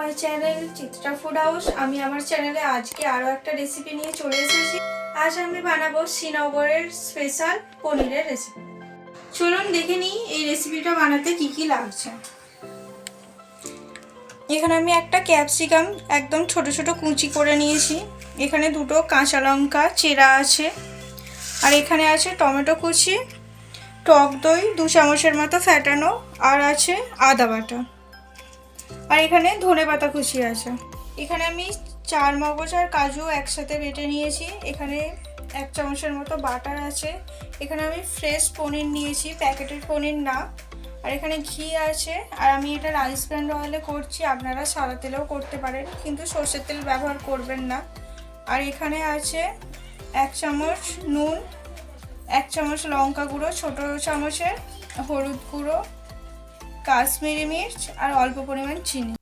My channel Chitra food house. আমি আমার চ্যানেলে আজকে আরও একটা রেসিপি নিয়ে চলে এসেছি। আজ আমি বানাবো শ্রীনগরের স্পেশাল পনিরের রেসিপি। চলুন দেখে নিই এই রেসিপিটা বানাতে কি কি লাগছে। এখানে আমি একটা ক্যাপসিকাম একদম ছোট ছোট কুচি করে নিয়েছি। এখানে দুটো কাঁচা লঙ্কা চেরা আছে, আর এখানে আছে টমেটো কুচি, টক দই 2 চামচের মতো ফ্যাটানো, আর আছে আদা বাটা, আর এখানে ধনেপাতা কুচি আছে। এখানে আমি 4 মগজ আর কাজু একসাথে বেটে নিয়েছি। এখানে 1 চামচের মতো বাটার আছে। এখানে আমি ফ্রেশ পনির নিয়েছি, প্যাকেটের পনির না। আর এখানে ঘি আছে, আর আমি এটা রাইস ব্র্যান্ড অয়েলে করছি। আপনারা সাদা তেলেও করতে পারেন, কিন্তু সর্ষের তেল ব্যবহার করবেন না। আর এখানে আছে 1 চামচ নুন, 1 চামচ লঙ্কা গুঁড়ো ছোটো চামচের, হলুদ গুঁড়ো, কাশ্মীরি মির্চ, আর অল্প পরিমাণ চিনি।